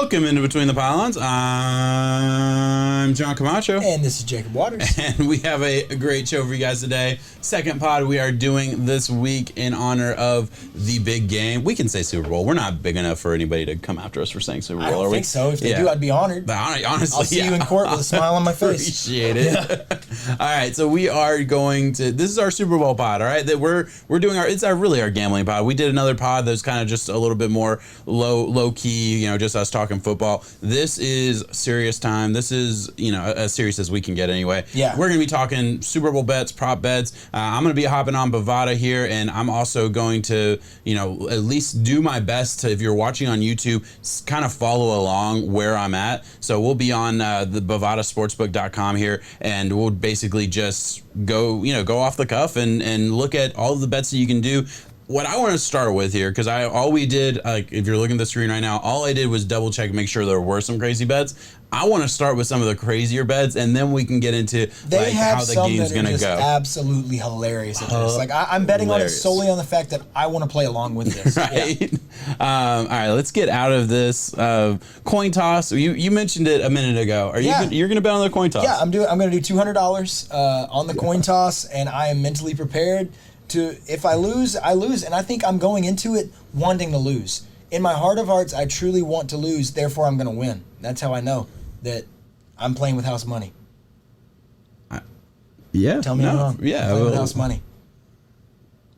Welcome into Between the Pylons. I'm John Camacho. And this is Jacob Waters. And we have a great show for you guys today. Second pod we are doing this week in honor of the big game. We can say Super Bowl. We're not big enough for anybody to come after us for saying Super Bowl, I don't think so. If they do, I'd be honored. But honestly, I'll see you in court with a smile on my face. Appreciate it. Yeah. All right, so we are going to. This is our Super Bowl pod. All right, that we're doing our. It's really our gambling pod. We did another pod that's kind of just a little bit more low key. Just us talking football. This is serious time. This is as serious as we can get anyway. Yeah. We're gonna be talking Super Bowl bets, prop bets. I'm gonna be hopping on Bovada here, and I'm also going to at least do my best to, if you're watching on YouTube, kind of follow along where I'm at. So we'll be on the BovadaSportsbook.com here, and we'll basically just go off the cuff and look at all of the bets that you can do. What I want to start with here, because all we did, if you're looking at the screen right now, all I did was double check, make sure there were some crazy bets. I want to start with some of the crazier bets, and then we can get into how the game's going to go. Absolutely hilarious at this. I'm betting on it solely on the fact that I want to play along with this. Right. Yeah. All right, let's get out of this coin toss. You mentioned it a minute ago. You're going to bet on the coin toss? Yeah, I'm going to do $200 on the coin toss, and I am mentally prepared. If I lose, I lose, and I think I'm going into it wanting to lose. In my heart of hearts, I truly want to lose, therefore I'm going to win. That's how I know that I'm playing with house money. Yeah. Tell me I'm wrong. Yeah. I'm playing with house money.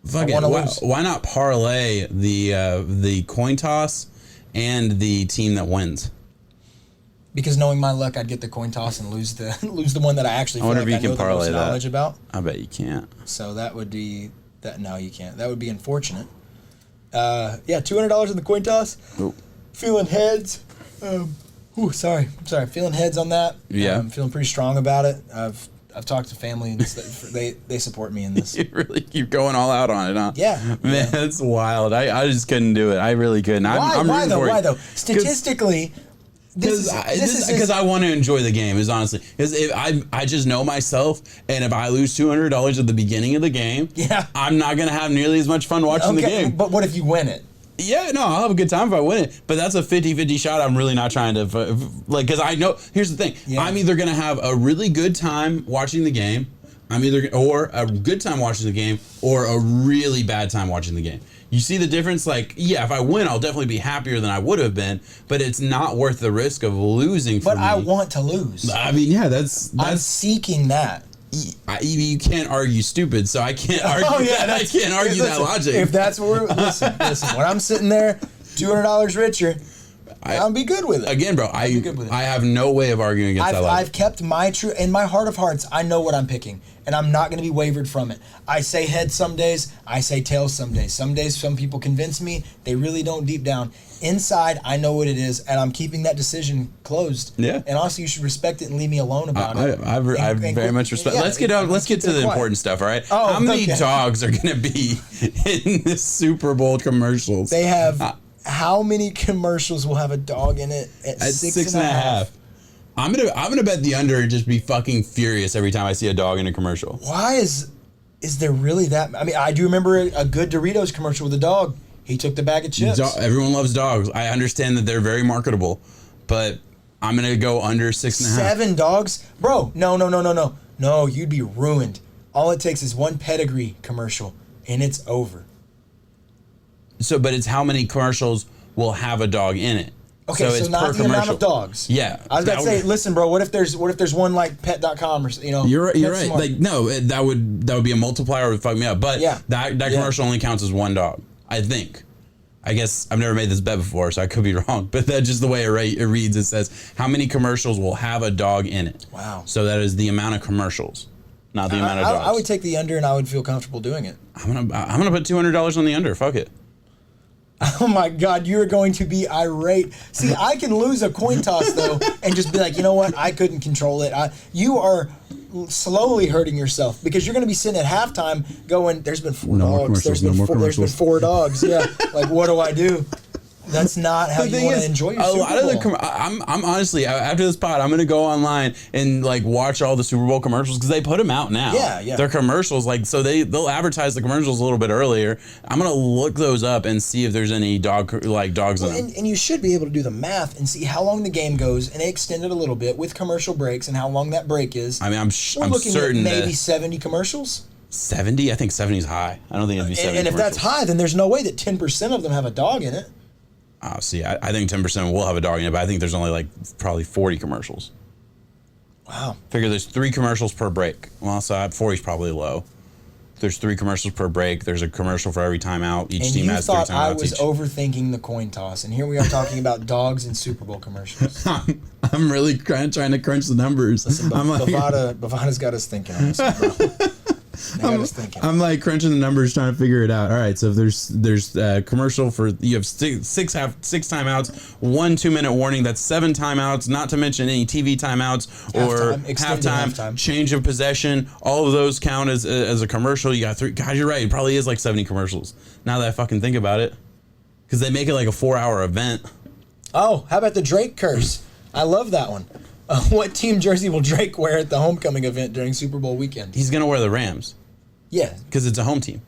Fuck it. Why not parlay the coin toss and the team that wins? Because knowing my luck, I'd get the coin toss and lose the one that I actually feel like I know the most knowledge about. I bet you can't. So that would be that. No, you can't. That would be unfortunate. $200 in the coin toss. Ooh. Feeling heads. Feeling heads on that. Yeah. I'm feeling pretty strong about it. I've talked to family and they support me in this. You really keep going all out on it, huh? Yeah. Man, that's wild. I just couldn't do it. I really couldn't. Why though? Statistically. Because I want to enjoy the game, is honestly. Because if I just know myself, and if I lose $200 at the beginning of the game, I'm not going to have nearly as much fun watching the game. But what if you win it? Yeah, no, I'll have a good time if I win it. But that's a 50-50 shot. I'm really not trying to, because I know, here's the thing. Yeah. I'm either going to have a really good time watching the game, or a good time watching the game, or a really bad time watching the game. You see the difference? If I win, I'll definitely be happier than I would have been, but it's not worth the risk of losing for me. But I want to lose. I mean, yeah, that's I'm seeking that. You can't argue stupid, so I can't argue. I can't argue that logic. If that's what we're listen. When I'm sitting there, $200 richer, I'll be good with it. Again, bro, I have no way of arguing against that logic. I've kept my true in my heart of hearts. I know what I'm picking, and I'm not going to be wavered from it. I say head some days, I say tails some days. Some days, some people convince me. They really don't deep down. Inside, I know what it is, and I'm keeping that decision closed. Yeah. And honestly, you should respect it and leave me alone about it. I very much respect. Yeah, let's get to the important stuff. All right. How many dogs are going to be in the Super Bowl commercials? They have. How many commercials will have a dog in it at 6.5? I'm gonna bet the under and just be fucking furious every time I see a dog in a commercial. Why is there really that? I mean, I do remember a good Doritos commercial with a dog. He took the bag of chips. Everyone loves dogs. I understand that they're very marketable, but I'm gonna go under 6.5. 7 dogs, bro. No. You'd be ruined. All it takes is one pedigree commercial, and it's over. So, but it's how many commercials will have a dog in it. Okay, so not the amount of dogs. Yeah. I was about to say, listen, bro, what if there's one like pet.com or You're right. That would be a multiplier, would fuck me up. But that commercial only counts as one dog, I think. I guess I've never made this bet before, so I could be wrong. But that's just the way it reads. It says how many commercials will have a dog in it. Wow. So that is the amount of commercials, not the amount of dogs. I would take the under, and I would feel comfortable doing it. I'm gonna put $200 on the under. Fuck it. Oh my God, you're going to be irate. See, I can lose a coin toss though, and just be like, you know what? I couldn't control it. You are slowly hurting yourself because you're going to be sitting at halftime going, "There's been 4 dogs. There's been 4 dogs." Yeah, like what do I do? That's not how you want to enjoy your Super Bowl. A lot of the I'm honestly, after this pod, I'm gonna go online and like watch all the Super Bowl commercials because they put them out now. Yeah. They're commercials, like so they'll advertise the commercials a little bit earlier. I'm gonna look those up and see if there's any dogs in them. And you should be able to do the math and see how long the game goes and extend it a little bit with commercial breaks and how long that break is. I mean, I'm looking certain at maybe 70 commercials. 70? I think 70 is high. I don't think it'd be 70. And if that's high, then there's no way that 10% of them have a dog in it. Oh, see, I think 10% will have a dog in it, but I think there's only like probably 40 commercials. Wow. Figure there's 3 commercials per break. Well, so 40 is probably low. There's 3 commercials per break. There's a commercial for every timeout. Each team has 3 timeouts. And you thought I was overthinking the coin toss, and here we are talking about dogs and Super Bowl commercials. I'm really trying to crunch the numbers. Listen, Bovada's got us thinking on this one, bro. I'm like crunching the numbers, trying to figure it out. All right, so if there's a commercial for you have six timeouts, 1 2-minute warning. That's 7 timeouts, not to mention any TV timeouts or halftime, change of possession. All of those count as a commercial. You got 3. God, you're right. It probably is like 70 commercials. Now that I fucking think about it, because they make it like a 4-hour event. Oh, how about the Drake curse? I love that one. What team jersey will Drake wear at the homecoming event during Super Bowl weekend? He's going to wear the Rams. Yeah. Because it's a home team.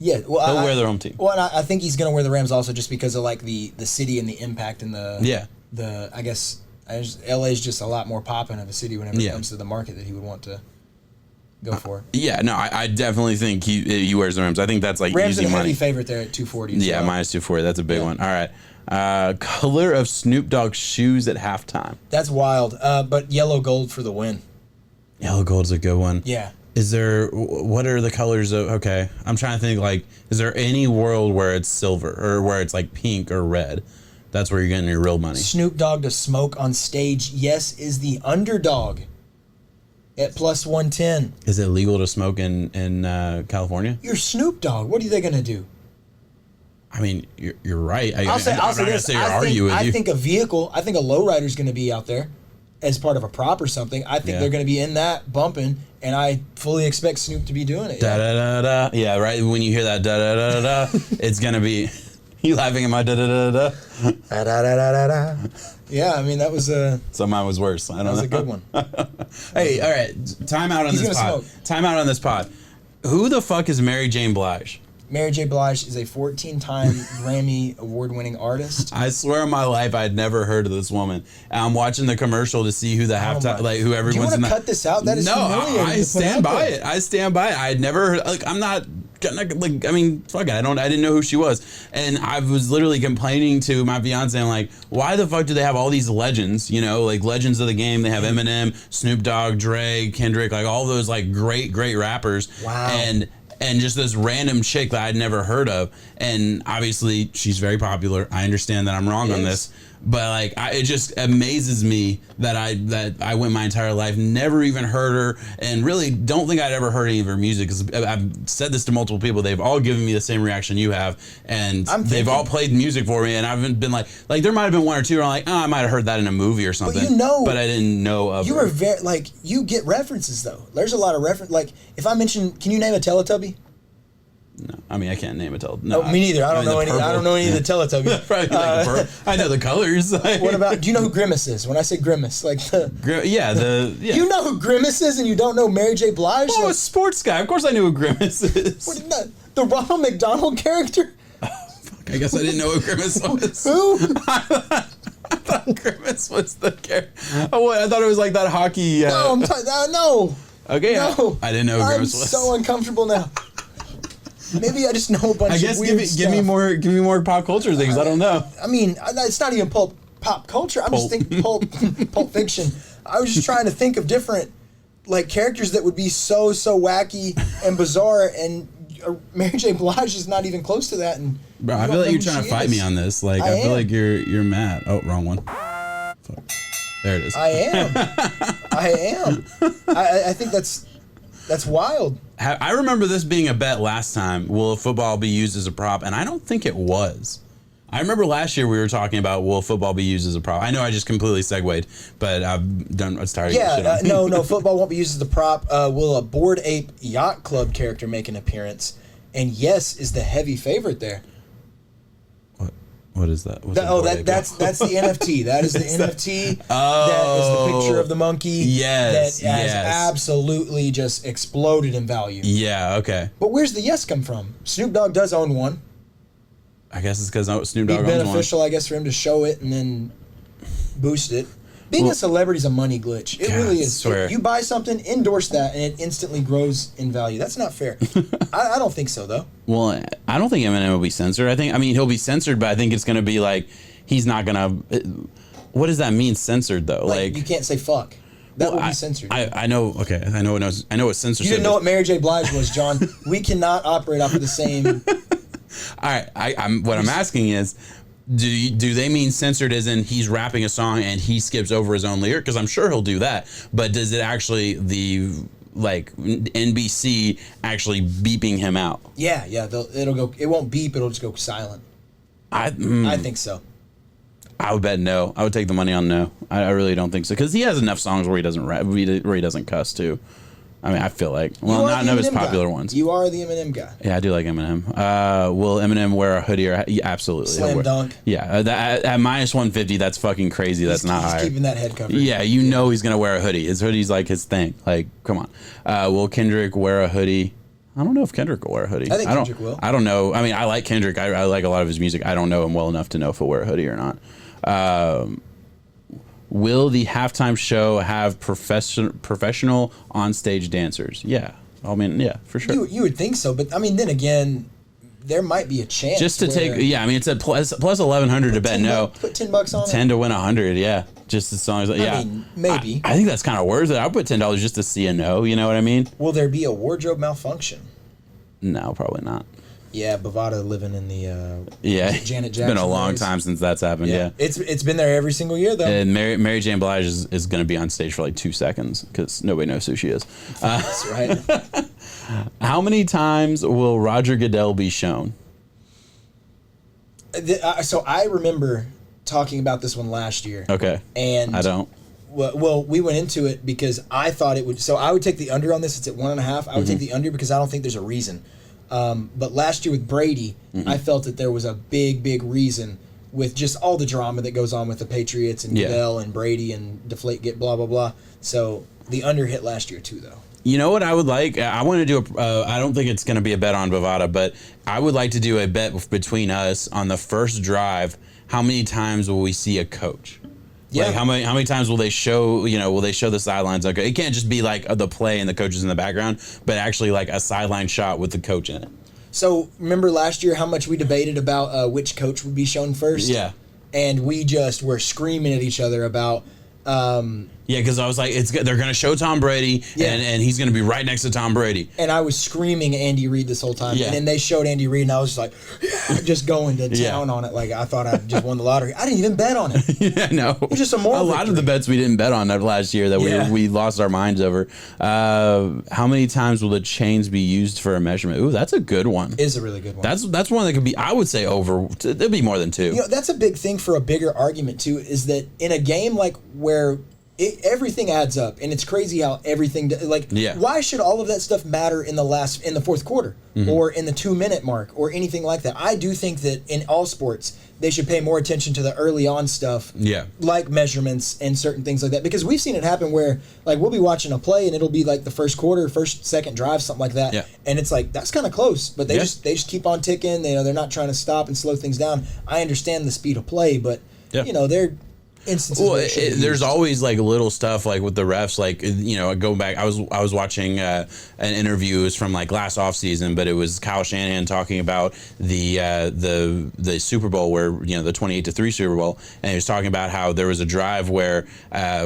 Yeah. Well, They'll wear their home team. Well, I think he's going to wear the Rams also just because of like the city and the impact and I guess LA is just a lot more poppin' of a city whenever it comes to the market that he would want to go for. Yeah, no, I definitely think he wears the Rams. I think that's like Rams easy are a heavy money. favorite there at 240. Yeah, minus 240. That's a big one. All right. Color of Snoop Dogg's shoes at halftime. That's wild. But yellow gold for the win. Yellow gold's a good one. Yeah. What are the colors of, okay, I'm trying to think, like, is there any world where it's silver or where it's like pink or red? That's where you're getting your real money. Snoop Dogg to smoke on stage, yes, is the underdog at plus 110. Is it legal to smoke in California? You're Snoop Dogg. What are they going to do? I mean, you're right. I'll say this. I think a lowrider's going to be out there as part of a prop or something. I think they're going to be in that bumping, and I fully expect Snoop to be doing it. Da da da da. Yeah, right. When you hear that da da da da da, it's going to be. You laughing at my da da da da da da da da da. Yeah, I mean that was a. So mine was worse. I don't know. That was a good one. Hey, all right. Time out on this pod. Time out on this pod. Who the fuck is Mary J. Blige? Mary J. Blige is a 14-time Grammy award-winning artist. I swear on my life I'd never heard of this woman. And I'm watching the commercial to see who the halftime, like who everyone's. Do you want to cut this out? That is humiliating. I stand by it. I stand by it. I'd never heard. Like I'm not. Like I mean, fuck it. I didn't know who she was, and I was literally complaining to my fiance. I'm like, why the fuck do they have all these legends? You know, like legends of the game. They have Eminem, Snoop Dogg, Dre, Kendrick, like all those like great rappers. Wow. And just this random chick that I'd never heard of. And obviously, she's very popular. I understand that I'm wrong on this. But like, it just amazes me that I went my entire life, never even heard her, and really don't think I'd ever heard any of her music. Because I've said this to multiple people. They've all given me the same reaction you have. And they've all played music for me. And I've been like there might have been 1 or 2 where I'm like, oh, I might have heard that in a movie or something. But I didn't know of her. You were very, like, you get references, though. There's a lot of reference. Like, if I mention, can you name a Teletubby? No, I mean I can't name a Teletubby. No, me neither. I don't know any of the Teletubbies. Probably like I know the colors. What about? Do you know who Grimace is? When I say Grimace, like You know who Grimace is, and you don't know Mary J. Blige? Oh, a sports guy. Of course I knew who Grimace is. What, the Ronald McDonald character? Oh, fuck! I guess I didn't know who Grimace was. Who? I thought Grimace was the character. Oh, I thought it was like that hockey. No, no. Okay, no. I didn't know who Grimace was. I'm so uncomfortable now. Maybe I just know a bunch of weird stuff. Give me more pop culture things. I don't know. I mean, it's not even pop culture. I'm just thinking pulp fiction. I was just trying to think of different like characters that would be so wacky and bizarre, and Mary J. Blige is not even close to that. And bro, I feel like you're trying to fight me on this. Like I feel like you're mad. Oh, wrong one. Fuck. There it is. I am. I think that's wild. I remember this being a bet last time. Will football be used as a prop? And I don't think it was. I remember last year we were talking about will football be used as a prop. I know I just completely segued, but I've done. It's tired. Yeah, no, football won't be used as a prop. Will a Bored Ape Yacht Club character make an appearance? And yes is the heavy favorite there. What is that? That's the NFT. That is the NFT. That is the picture of the monkey. Yes. That has absolutely just exploded in value. Yeah. Okay. But where's the yes come from? Snoop Dogg does own one. I guess it's because Snoop Dogg It'd be owns beneficial, one. I guess, for him to show it and then boost it. Being a celebrity is a money glitch. It really is. Swear. You buy something, endorse that, and it instantly grows in value. That's not fair. I don't think so, though. Well, I don't think Eminem will be censored. I mean, he'll be censored, but I think it's going to be like, he's not going to. What does that mean, censored, though? Like you can't say fuck. That would be censored. I know. Okay, I know what censorship. You didn't know what Mary J. Blige was, John. We cannot operate off of the same. All right. What I'm asking is, do they mean censored as in he's rapping a song and he skips over his own lyric? Because I'm sure he'll do that. But does it actually NBC actually beeping him out? Yeah. It'll go. It won't beep. It'll just go silent. I think so. I would bet no. I would take the money on no. I really don't think so, because he has enough songs where he doesn't rap, where he doesn't cuss too. I mean, I feel like, well, not none of his popular ones. You are the Eminem guy. Yeah, I do like Eminem. Will Eminem wear a hoodie? Yeah, absolutely. Slam dunk. Yeah, at minus 150, that's fucking crazy. That's not high. He's keeping that head covered. Yeah, you know he's gonna wear a hoodie. His hoodie's like his thing. Like, come on. Will Kendrick wear a hoodie? I don't know if Kendrick will wear a hoodie. I think Kendrick will. I don't know. I mean, I like Kendrick. I like a lot of his music. I don't know him well enough to know if he'll wear a hoodie or not. Will the halftime show have professional onstage dancers? Yeah. I mean, yeah, for sure. You would think so, but I mean, then again, there might be a chance. Just to take, yeah, I mean, it's a plus 1,100 to bet no. Put $10 on 10 to win 100, yeah. Just as long as, yeah. I mean, maybe. I think that's kind of worth it. I'll put $10 just to see a no, you know what I mean? Will there be a wardrobe malfunction? No, probably not. Yeah, Bovada living in the Janet Jackson. It's been a long time since that's happened. Yeah. It's been there every single year though. And Mary J. Blige is going to be on stage for like 2 seconds because nobody knows who she is. That's right. How many times will Roger Goodell be shown? So I remember talking about this one last year. Okay. And I don't. Well, we went into it because I thought it would. So I would take the under on this. It's at 1.5. I would take the under because I don't think there's a reason. But last year with Brady, I felt that there was a big reason with just all the drama that goes on with the Patriots and Goodell and Brady and Deflategate, blah, blah, blah. So the under hit last year too, though. You know what I would like? I want to do I don't think it's going to be a bet on Bovada, but I would like to do a bet between us on the first drive. How many times will we see a coach? Yeah. Like how many times will they show, will they show the sidelines? Okay, it can't just be like the play and the coaches in the background, but actually like a sideline shot with the coach in it. So remember last year how much we debated about which coach would be shown first? Yeah. And we just were screaming at each other about yeah, because I was like, they're going to show Tom Brady, and he's going to be right next to Tom Brady. And I was screaming Andy Reid this whole time. Yeah. And then they showed Andy Reid, and I was just like, just going to town on it. Like, I thought I just won the lottery. I didn't even bet on it. Yeah, no. It was just a moral lot of the bets we didn't bet on that last year that we lost our minds over. How many times will the chains be used for a measurement? Ooh, that's a good one. Is a really good one. That's one that could be, I would say over, it'd be more than 2. That's a big thing for a bigger argument, too, is that in a game like where everything adds up, and it's crazy how everything why should all of that stuff matter in the fourth quarter or in the 2-minute mark or anything like that? I do think that in all sports they should pay more attention to the early on stuff, like measurements and certain things like that, because we've seen it happen where like we'll be watching a play and it'll be like the first quarter, second drive, something like that, and it's like that's kind of close, but they just keep on ticking. They're not trying to stop and slow things down. I understand the speed of play, but they're instances. There's always like little stuff like with the refs, like going back. I was watching an interview. It was from like last offseason, but it was Kyle Shanahan talking about the Super Bowl where the 28-3 Super Bowl, and he was talking about how there was a drive where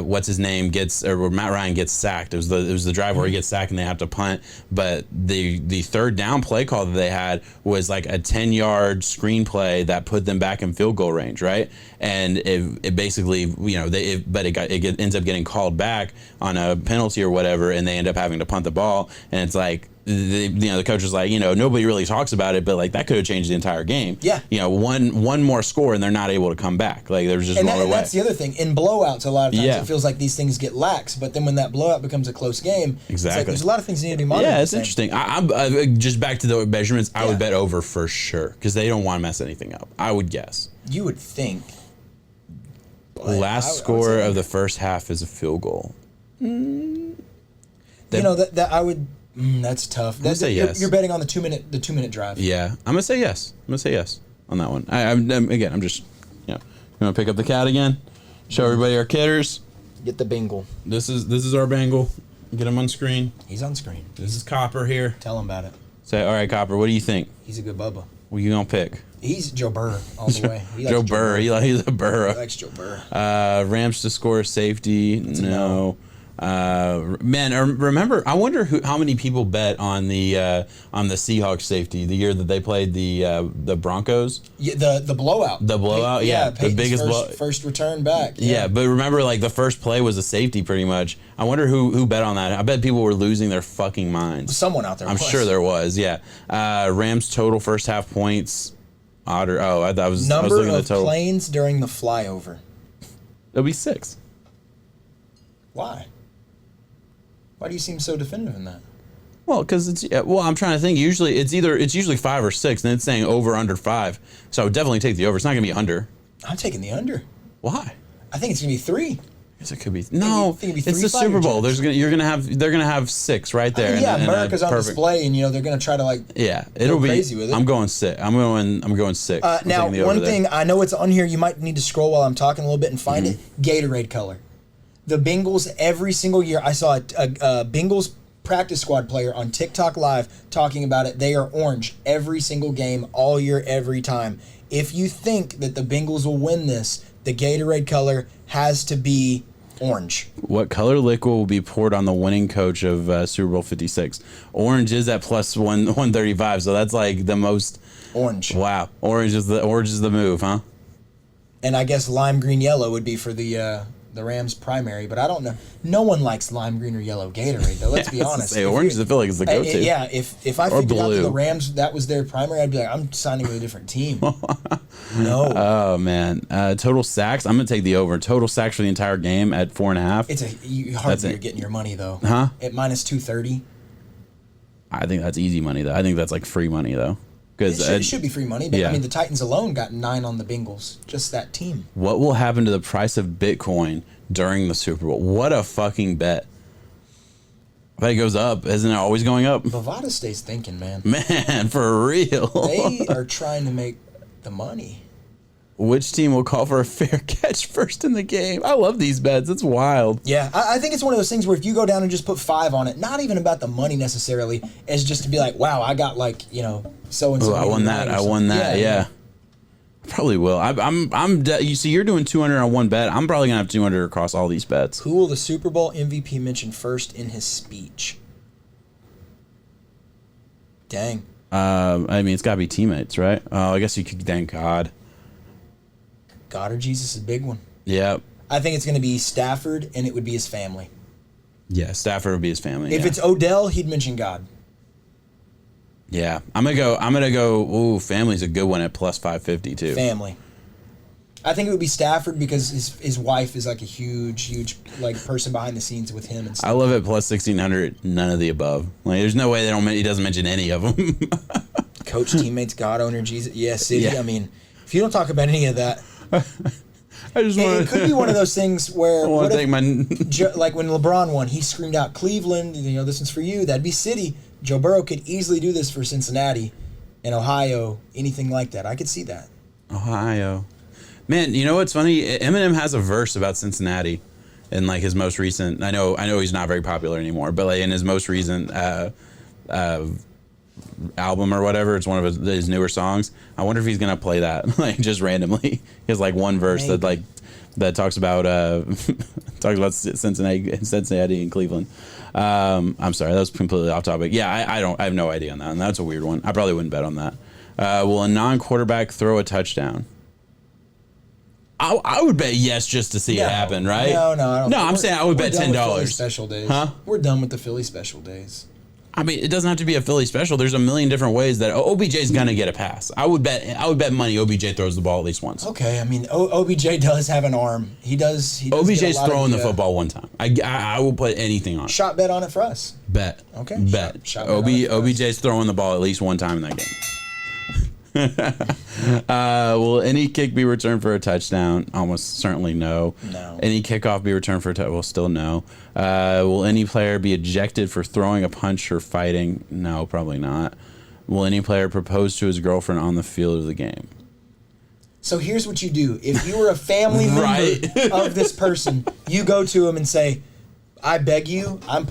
what's his name where Matt Ryan gets sacked. It was the drive where he gets sacked and they have to punt, but the third down play call that they had was like a 10-yard screenplay that put them back in field goal range, right? And it basically, it ends up getting called back on a penalty or whatever, and they end up having to punt the ball. And it's like, the coach was like, nobody really talks about it, but like that could have changed the entire game. Yeah. One more score and they're not able to come back. Like there's just no other way. That's the other thing. In blowouts, a lot of times it feels like these things get lax, but then when that blowout becomes a close game, it's like there's a lot of things that need to be monitored. Yeah, it's interesting. I'm just back to the measurements. I would bet over for sure because they don't want to mess anything up. I would guess. You would think. Last score of the first half is a field goal. That I would. That's tough. I'm gonna say yes. You're betting on the 2 minute drive. Yeah, I'm gonna say yes. I'm gonna say yes on that one. I'm just gonna pick up the cat again. Show everybody our kitters. Get the Bengal. This is our Bengal. Get him on screen. He's on screen. This is Copper here. Tell him about it. Say, all right, Copper. What do you think? He's a good Bubba. What are you gonna pick? He's Joe Burrow all the way. Joe Burrow. He's a Burrow. He likes Joe Burrow. Rams to score safety. No. Man, remember? I wonder how many people bet on the Seahawks safety the year that they played the Broncos. Yeah, the blowout. The blowout, yeah, the biggest first return back. Yeah, but remember, like the first play was a safety, pretty much. I wonder who bet on that. I bet people were losing their fucking minds. Someone out there. I'm sure there was. Yeah. Rams total first half points. I thought I was looking at the total. Planes during the flyover. It'll be 6. Why? Why do you seem so definitive in that? Well, because I'm trying to think. Usually, it's usually 5 or 6, and it's saying over under 5. So I would definitely take the over. It's not gonna be under. I'm taking the under. Why? I think it's gonna be 3. Yes, it could be. No, think it'd be it's the Super Bowl. They're gonna have 6 right there. America's on display, and they're gonna try to it'll be crazy with it. I'm going 6. I'm going 6. Now, one thing I know it's on here. You might need to scroll while I'm talking a little bit and find it. Gatorade color. The Bengals, every single year, I saw a Bengals practice squad player on TikTok Live talking about it. They are orange every single game, all year, every time. If you think that the Bengals will win this, the Gatorade color has to be orange. What color liquid will be poured on the winning coach of Super Bowl 56? Orange is at plus 135, so that's like the most. Orange. Wow. Orange is the move, huh? And I guess lime green yellow would be for the Rams primary, but I don't know. No one likes lime green or yellow Gatorade, though. Let's be honest. Orange, I feel like it's the go-to. Yeah, if I figured out that the Rams, that was their primary, I'd be like, I'm signing with a different team. No. Oh, man. Total sacks. I'm going to take the over. Total sacks for the entire game at 4.5. You're getting your money, though. Huh? At minus 230. I think that's easy money, though. I think that's like free money, though. It should be free money, but I mean, the Titans alone got 9 on the Bengals. Just that team. What will happen to the price of Bitcoin during the Super Bowl? What a fucking bet. I bet it goes up. Isn't it always going up? Bovada stays thinking, man. Man, for real. They are trying to make the money. Which team will call for a fair catch first in the game? I love these bets. It's wild. Yeah, I think it's one of those things where if you go down and just put 5 on it, not even about the money necessarily, it's just to be like, wow, I got so-and-so. I won that. Yeah. Probably will. You see, you're doing 200 on one bet. I'm probably going to have 200 across all these bets. Who will the Super Bowl MVP mention first in his speech? Dang. I mean, it's got to be teammates, right? I guess you could thank God. God or Jesus is a big one. Yeah. I think it's going to be Stafford, and it would be his family. Yeah, Stafford would be his family. If it's Odell, he'd mention God. Yeah, I'm gonna go. Ooh, family's a good one at plus 550 too. Family. I think it would be Stafford because his wife is like a huge person behind the scenes with him and stuff. I love it plus 1600. None of the above. Like, there's no way he doesn't mention any of them. Coach, teammates, God, owner, Jesus. Yeah, city. Yeah. I mean, if you don't talk about any of that. It could be one of those things where like when LeBron won, he screamed out Cleveland, this one's for you. That'd be city. Joe Burrow could easily do this for Cincinnati and Ohio, anything like that. I could see that. Ohio. Man, you know what's funny? Eminem has a verse about Cincinnati in like his most recent. I know he's not very popular anymore, but like in his most recent album or whatever, it's one of his newer songs. I wonder if he's gonna play that like just randomly. He has like one verse that talks about Cincinnati and Cleveland. I'm sorry, that was completely off topic. Yeah, I have no idea on that, and that's a weird one. I probably wouldn't bet on that. Will a non-quarterback throw a touchdown? I would bet yes just to see it happen, right? No, I don't. No, I'm saying I would bet $10. Special days. Huh? We're done with the Philly special days. I mean, it doesn't have to be a Philly special. There's a million different ways that OBJ's gonna get a pass. I would bet money OBJ throws the ball at least once. Okay, I mean, OBJ does have an arm. He does OBJ's throwing the football one time. I will put anything on it. Shot bet on it for us. Bet. Okay. Bet. Shot OBJ's throwing the ball at least one time in that game. Will any kick be returned for a touchdown? Almost certainly no. No. Any kickoff be returned for a touchdown? Well, still no. Will any player be ejected for throwing a punch or fighting? No, probably not. Will any player propose to his girlfriend on the field of the game? So here's what you do. If you were a family member of this person, you go to him and say, I beg you, I'm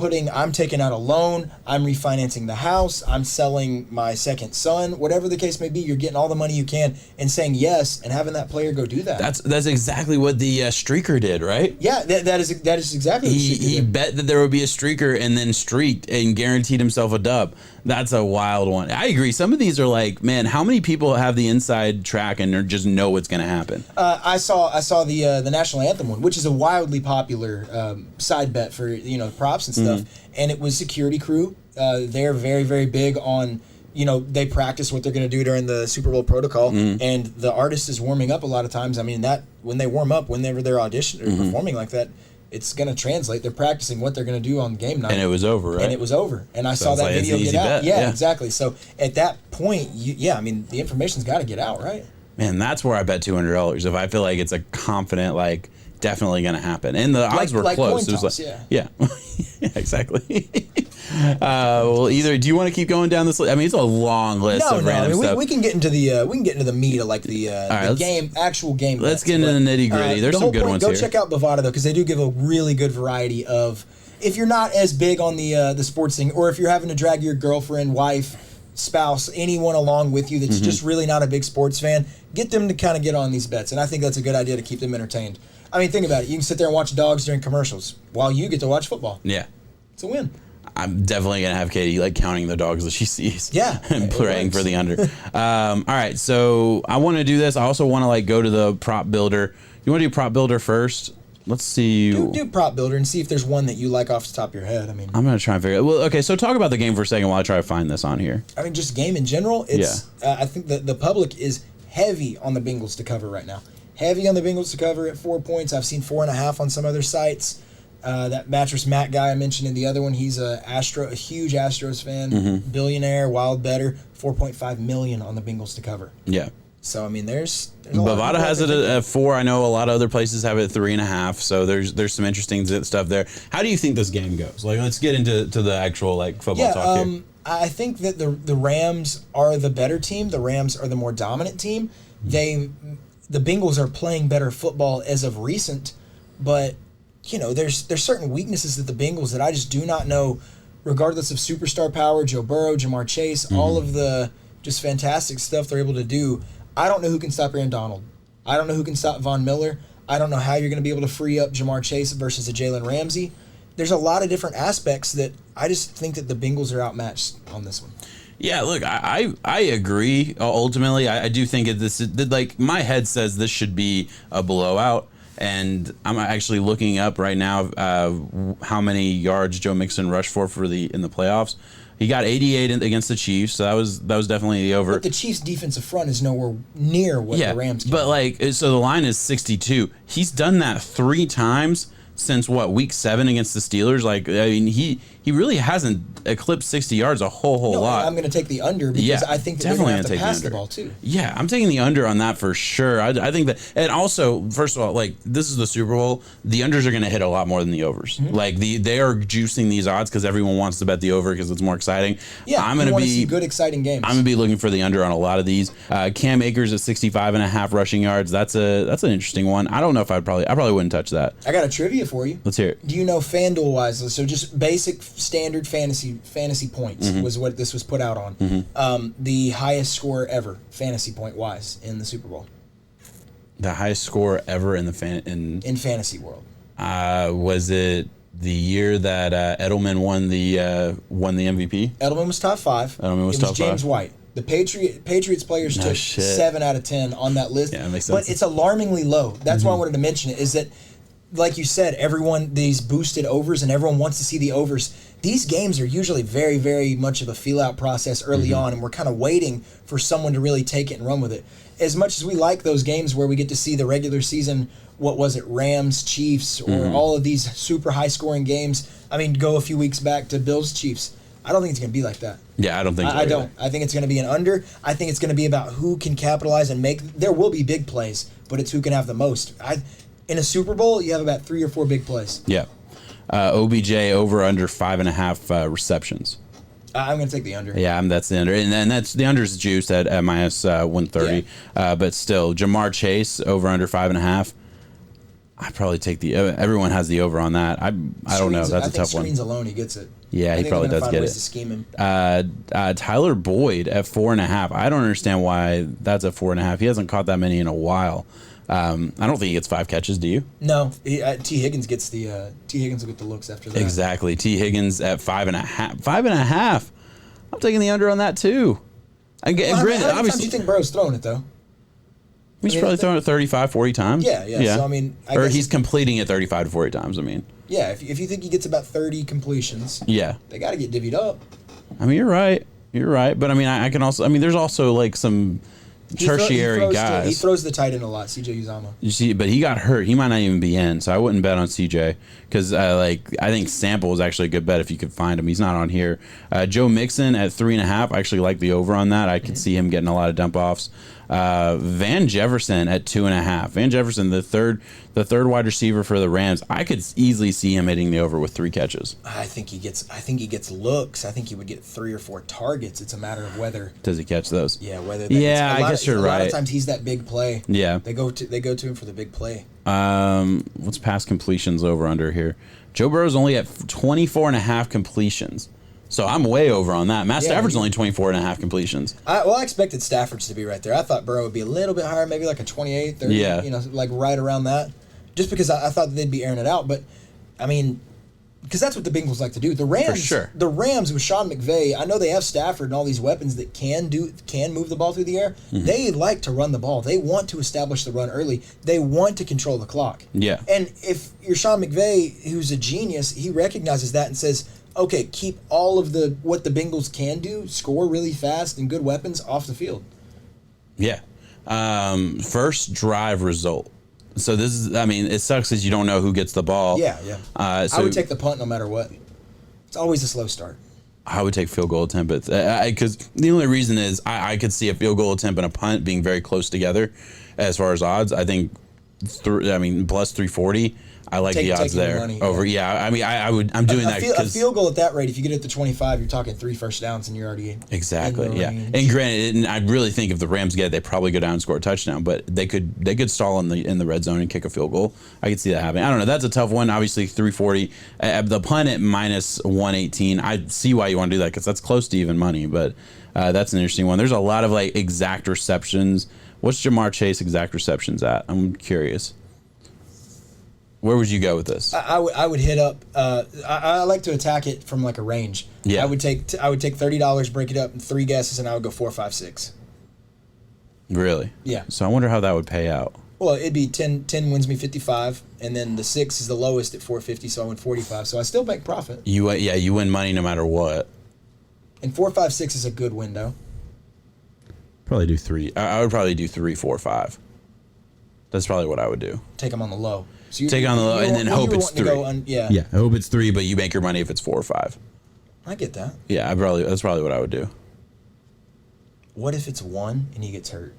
taking out a loan, I'm refinancing the house, I'm selling my second son, whatever the case may be, you're getting all the money you can and saying yes and having that player go do that. That's exactly what the streaker did, right? Yeah, that is exactly what he bet that there would be a streaker and then streaked and guaranteed himself a dub. That's a wild one. I agree. Some of these are like, man, how many people have the inside track and just know what's going to happen? I saw the national anthem one, which is a wildly popular side bet for props and stuff, and it was security crew. They're very, very big on they practice what they're going to do during the Super Bowl protocol, and the artist is warming up a lot of times. I mean, that when they warm up, whenever they're auditioning or performing like that, it's going to translate. They're practicing what they're going to do on game night. And it was over, right? And it was over. And I saw that video get out. Yeah, exactly. So at that point, I mean, the information's got to get out, right? Man, that's where I bet $200 if I feel like it's a confident, definitely going to happen. And the odds were close. It was yeah, exactly. Well, do you want to keep going down this list? I mean, it's a long list of random stuff. We can get into the meat of the actual game. Let's get into the nitty gritty. There's some good ones here. Go check out Bovada though, because they do give a really good variety of. If you're not as big on the sports thing, or if you're having to drag your girlfriend, wife, spouse, anyone along with you that's just really not a big sports fan, get them to kind of get on these bets, and I think that's a good idea to keep them entertained. I mean, think about it. You can sit there and watch dogs during commercials while you get to watch football. Yeah. It's a win. I'm definitely going to have Katie counting the dogs that she sees. Yeah. And praying for the under. All right. So I want to do this. I also want to go to the prop builder. You want to do prop builder first? Let's see. Do prop builder and see if there's one that you like off the top of your head. I mean, I'm going to try and figure it out. Well, okay. So talk about the game for a second while I try to find this on here. I mean, just game in general. I think that the public is heavy on the Bengals to cover right now. Heavy on the Bengals to cover at 4 points. I've seen 4.5 on some other sites. That Mattress Matt guy I mentioned in the other one, he's a huge Astros fan, billionaire, wild better. 4.5 million on the Bengals to cover. Yeah. So I mean, there's Bovada has it at 4. I know a lot of other places have it at 3.5. So there's some interesting stuff there. How do you think this game goes? Let's get into the actual football talk here. I think that the Rams are the better team. The Rams are the more dominant team. The Bengals are playing better football as of recent, but there's certain weaknesses that the Bengals that I just do not know, regardless of superstar power, Joe Burrow, Jamar Chase, all of the just fantastic stuff they're able to do. I don't know who can stop Aaron Donald. I don't know who can stop Von Miller. I don't know how you're going to be able to free up Jamar Chase versus a Jalen Ramsey. There's a lot of different aspects that I just think that the Bengals are outmatched on this one. Yeah, look, I agree. Ultimately, I do think my head says this should be a blowout, and I'm actually looking up right now how many yards Joe Mixon rushed for in the playoffs. He got 88 against the Chiefs, so that was definitely the over. But the Chiefs' defensive front is nowhere near what the Rams can. But so the line is 62. He's done that 3 times since week 7 against the Steelers. I mean, he really hasn't eclipsed 60 yards a whole lot. I'm going to take the under because I think that they're going to have to pass the ball too. Yeah, I'm taking the under on that for sure. I think that, and also, first of all, this is the Super Bowl. The unders are going to hit a lot more than the overs. They are juicing these odds because everyone wants to bet the over because it's more exciting. Yeah, I'm going to see good, exciting games. I'm going to be looking for the under on a lot of these. Cam Akers at 65.5 rushing yards. That's an interesting one. I don't know if I probably wouldn't touch that. I got a trivia for you. Let's hear it. Do you know FanDuel wise? So just basic standard fantasy points was what this was put out on. The highest score ever fantasy point wise in the Super Bowl. The highest score ever in fantasy world. Was it the year that Edelman won the MVP? Edelman was top 5. It was James White. The Patriots players took 7 out of 10 on that list. Yeah, that makes sense. But it's alarmingly low. That's why I wanted to mention it. Is that like you said, these boosted overs, and everyone wants to see the overs. These games are usually very, very much of a feel-out process early on, and we're kind of waiting for someone to really take it and run with it. As much as we like those games where we get to see the regular season, what was it, Rams, Chiefs, or all of these super high-scoring games. I mean, go a few weeks back to Bills, Chiefs. I don't think it's going to be like that. Yeah, I don't think so. I don't. I think it's going to be an under. I think it's going to be about who can capitalize and make. There will be big plays, but it's who can have the most. In a Super Bowl, you have about 3 or 4 big plays. Yeah. OBJ over under 5.5 receptions. I'm going to take the under. Yeah, that's the under. And then that's the under's juice at minus 130. Yeah. But still, Jamar Chase over under 5.5. I'd probably take the. Everyone has the over on that. I don't know. That's a tough one. Screens alone, he gets it. Yeah, he probably does get it. To scheme him. Tyler Boyd at 4.5. I don't understand why that's at 4.5. He hasn't caught that many in a while. I don't think he gets 5 catches. Do you? No. T. Higgins gets the. T. Higgins will get the looks after that. Exactly. T. Higgins at 5.5. 5.5. I'm taking the under on that too. Granted, how many obviously, times do you think Burrow's throwing it though? He's probably throwing it 35, 40 times. Yeah. So, I mean... or he's completing it 35 to 40 times, I mean. Yeah, if you think he gets about 30 completions... Yeah. They got to get divvied up. I mean, you're right. But, I mean, I can also... I mean, there's also, like, some tertiary guys. He throws the tight end a lot, CJ Uzomah. You see, but he got hurt. He might not even be in, so I wouldn't bet on CJ. Because, I think Sample is actually a good bet if you could find him. He's not on here. Joe Mixon at 3.5. I actually like the over on that. I could see him getting a lot of dump-offs. Van Jefferson at 2.5. Van Jefferson, the third wide receiver for the Rams. I could easily see him hitting the over with 3 catches. I think he gets looks. I think he would get 3 or 4 targets. It's a matter of whether does he catch those. Yeah, whether. Yeah, I guess you're right. A lot of times he's that big play. Yeah, they go to him for the big play. What's pass completions over under here? Joe Burrow's only at 24.5 completions. So I'm way over on that. Matt Stafford's only 24.5 completions. I expected Stafford's to be right there. I thought Burrow would be a little bit higher, maybe like a 28, 30, like right around that. Just because I thought they'd be airing it out. But, I mean, because that's what the Bengals like to do. The Rams, for sure. The Rams with Sean McVay, I know they have Stafford and all these weapons that can move the ball through the air. Mm-hmm. They like to run the ball. They want to establish the run early. They want to control the clock. Yeah. And if you're Sean McVay, who's a genius, he recognizes that and says, okay, keep all of what the Bengals can do, score really fast and good weapons off the field. Yeah. First drive result. So this is, I mean, it sucks because you don't know who gets the ball. Yeah. I would take the punt no matter what. It's always a slow start. I would take field goal attempt, because the only reason is I could see a field goal attempt and a punt being very close together as far as odds. I think, plus 340. I like the odds there. Money, over, yeah. I mean, I'm doing that because a field goal at that rate. If you get it to 25, you're talking 3 first downs, and you're already exactly. In the yeah. range. And granted, I really think if the Rams get it, they probably go down and score a touchdown. But they could stall in the red zone and kick a field goal. I could see that happening. I don't know. That's a tough one. Obviously, 340. The punt at minus 118. I see why you want to do that because that's close to even money. But that's an interesting one. There's a lot of exact receptions. What's Jamar Chase exact receptions at? I'm curious. Where would you go with this? I would hit up. I like to attack it from a range. Yeah. I would take $30, break it up in 3 guesses, and I would go 4, 5, 6. Really? Yeah. So I wonder how that would pay out. Well, it'd be 10 wins me 55, and then the 6 is the lowest at 450, so I win 45. So I still make profit. You win money no matter what. And 4, 5, 6 is a good window. Probably do 3. I would probably do 3, 4, 5. That's probably what I would do. Take them on the low. So take it on the low and then hope it's 3. Yeah. I hope it's 3, but you make your money if it's 4 or 5. I get that. Yeah, that's probably what I would do. What if it's 1 and he gets hurt?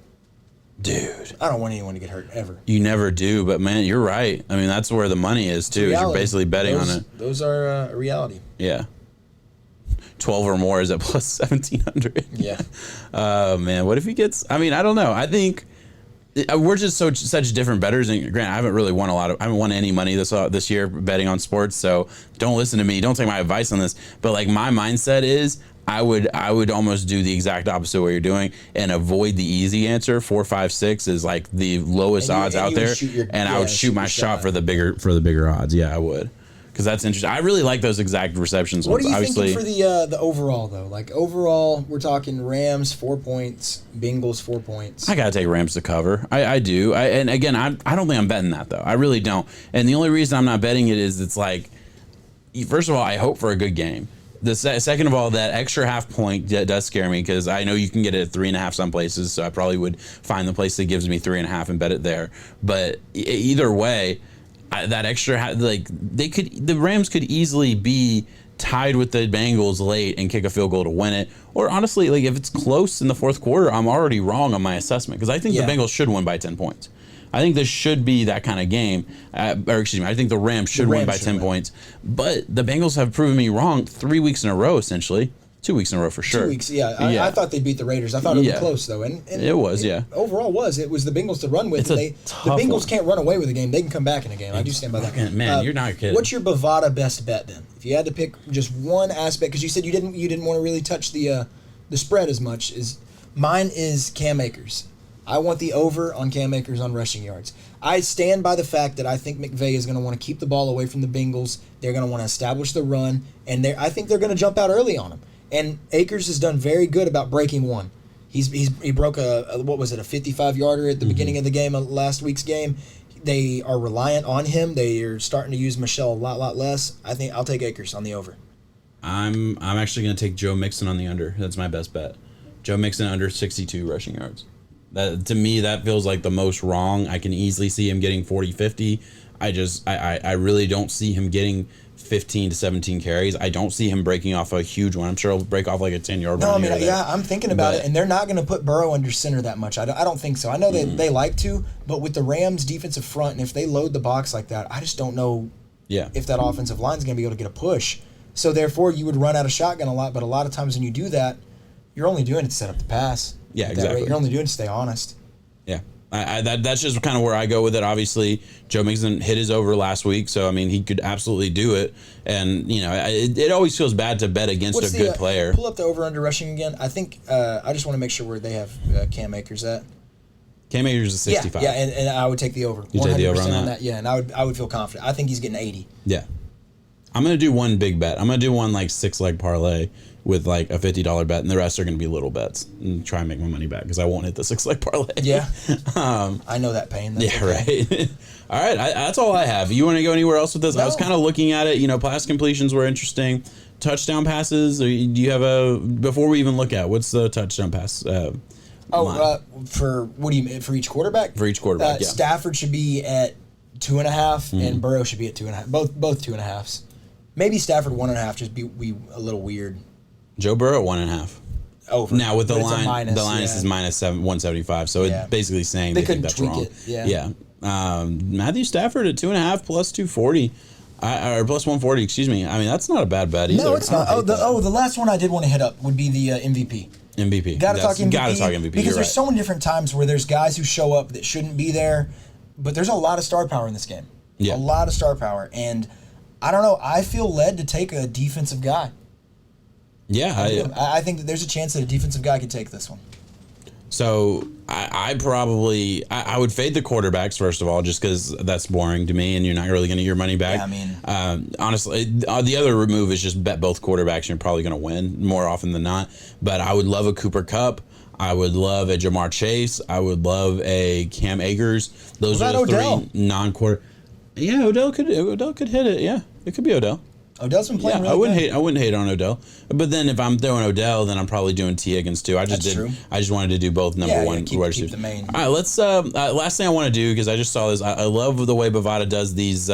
Dude. I don't want anyone to get hurt ever. You never do, but man, you're right. I mean, that's where the money is too. Is you're basically betting on it. Those are a reality. Yeah. 12 or more is at plus 1,700. Yeah. Man, what if he gets? I mean, I don't know. I think we're just such different bettors. And Grant, I haven't really won I haven't won any money this year betting on sports. So don't listen to me. Don't take my advice on this. But my mindset is I would almost do the exact opposite of what you're doing and avoid the easy answer. 4, 5, 6 is the lowest odds out there, and I would shoot my shot for the bigger odds. Yeah, I would. because that's interesting. I really like those exact receptions What ones. are you Obviously, thinking for the overall, though? Like, overall, we're talking Rams, 4 points, Bengals, 4 points. I gotta take Rams to cover. I do. And again, I don't think I'm betting that though. I really don't. And the only reason I'm not betting it is it's like, first of all, I hope for a good game. The second of all, that extra half point does scare me because I know you can get it at 3.5 some places. So I probably would find the place that gives me 3.5 and bet it there. But either way, that extra the Rams could easily be tied with the Bengals late and kick a field goal to win it. Or honestly, like if it's close in the fourth quarter, I'm already wrong on my assessment because I think the Bengals should win by 10 points. I think this should be that kind of game. I think the Rams should win by 10 points. But the Bengals have proven me wrong 3 weeks in a row, essentially. 2 weeks in a row for sure. 2 weeks, yeah. I thought they beat the Raiders. I thought it was close, though. And it was, Overall, it was the Bengals to run with. The Bengals can't run away with a game. They can come back in a game. I do stand by that. Man, you're not kidding. What's your Bovada best bet, then? If you had to pick just one aspect, because you said you didn't want to really touch the spread as much. Mine is Cam Akers. I want the over on Cam Akers on rushing yards. I stand by the fact that I think McVay is going to want to keep the ball away from the Bengals. They're going to want to establish the run, and I think they're going to jump out early on him. And Akers has done very good about breaking one. He broke a 55-yarder at the beginning of the game, last week's game. They are reliant on him. They are starting to use Michelle a lot less. I think I'll take Akers on the over. I'm actually going to take Joe Mixon on the under. That's my best bet. Joe Mixon under 62 rushing yards. That, to me, that feels like the most wrong. I can easily see him getting 40, 50. I really don't see him getting 15 to 17 carries. I don't see him breaking off a huge one. I'm sure he'll break off like a 10-yard run. No, I mean, I'm thinking about it, and they're not going to put Burrow under center that much. I don't think so. I know they like to, but with the Rams' defensive front, and if they load the box like that, I just don't know if that offensive line is going to be able to get a push. So, therefore, you would run out of shotgun a lot, but a lot of times when you do that, you're only doing it to set up the pass. Yeah, exactly. You're only doing it to stay honest. Yeah. That's just kind of where I go with it. Obviously, Joe Mixon hit his over last week, so I mean he could absolutely do it. And it always feels bad to bet against a good player. Pull up the over under rushing again. I think I just want to make sure where they have Cam Akers at. Cam Akers is 65. Yeah, and I would take the over. You take the over on that? Yeah, and I would feel confident. I think he's getting 80. Yeah. I'm gonna do one big bet. I'm gonna do one like 6-leg parlay with like a $50 bet, and the rest are going to be little bets and try and make my money back because I won't hit the 6-leg parlay. Yeah. I know that pain. Right. All right. That's all I have. You want to go anywhere else with this? No. I was kind of looking at it. Pass completions were interesting. Touchdown passes. Do you have before we even look at what's the touchdown pass? For what do you mean? For each quarterback? For each quarterback, yeah. Stafford should be at 2.5, and Burrow should be at 2.5. Both 2.5s. Maybe Stafford 1.5. Just be a little weird. Joe Burrow 1.5. Over. Now with the line, the line is minus 175, so it's basically saying they think that's wrong. Yeah. Matthew Stafford at 2.5 plus 240, or plus 140. Excuse me. I mean that's not a bad bet either. No, it's not. The last one I did want to hit up would be the MVP. MVP. Gotta talk MVP because there's so many different times where there's guys who show up that shouldn't be there, but there's a lot of star power in this game. Yeah. A lot of star power, and I don't know. I feel led to take a defensive guy. Yeah, I think that there's a chance that a defensive guy could take this one. So I would fade the quarterbacks first of all, just because that's boring to me, and you're not really going to get your money back. Yeah, I mean, honestly, the other move is just bet both quarterbacks, and you're probably going to win more often than not. But I would love a Cooper Kupp. I would love a Jamar Chase. I would love a Cam Akers. Those are the three non-quarter. Yeah, Odell could hit it. Yeah, it could be Odell. Odell's been playing really good. I wouldn't hate on Odell. But then if I'm throwing Odell, then I'm probably doing T. Higgins too. I just wanted to do both number one wide receivers. Keep the main. All right, let's last thing I want to do, because I just saw this. I love the way Bovada does these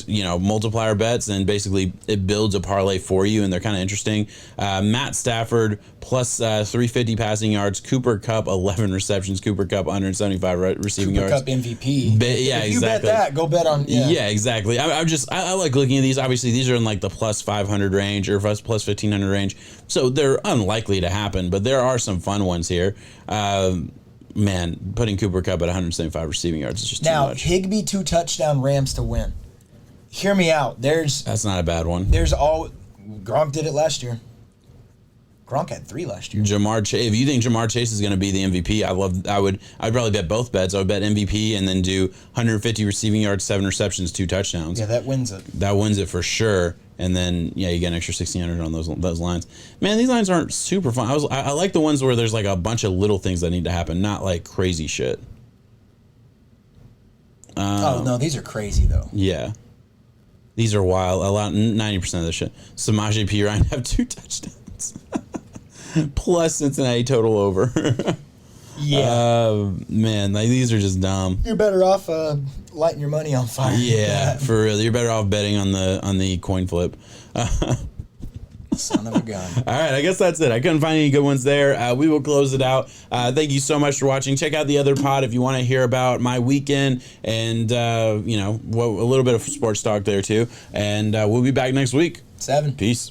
multiplier bets, and basically it builds a parlay for you, and they're kind of interesting. Matt Stafford plus 350 passing yards, Cooper Kupp 11 receptions, Cooper Kupp 175 receiving yards. Cooper Kupp MVP. If you bet that, go bet on. Yeah, exactly. I like looking at these. Obviously, these are in like the plus 500 range or plus 1500 range, so they're unlikely to happen. But there are some fun ones here. Man, putting Cooper Kupp at 175 receiving yards is just too much. Now, Higbee 2 touchdown Rams to win. Hear me out. That's not a bad one. Gronk did it last year. Gronk had 3 last year. Jamar Chase. If you think Jamar Chase is going to be the MVP, I'd probably bet both bets. I would bet MVP and then do 150 receiving yards, 7 receptions, 2 touchdowns. Yeah, that wins it. That wins it for sure. And then you get an extra 1,600 on those lines. Man, these lines aren't super fun. I like the ones where there's like a bunch of little things that need to happen, not like crazy shit. Oh no, these are crazy though. Yeah. These are wild. 90% of the shit. Samaje Perine have 2 touchdowns. Plus Cincinnati total over. Yeah. Man, like, these are just dumb. You're better off lighting your money on fire. Yeah, for real. You're better off betting on the coin flip. Son of a gun. All right, I guess that's it. I couldn't find any good ones there. We will close it out. Thank you so much for watching. Check out the other pod if you want to hear about my weekend and, a little bit of sports talk there too. And we'll be back next week. 7. Peace.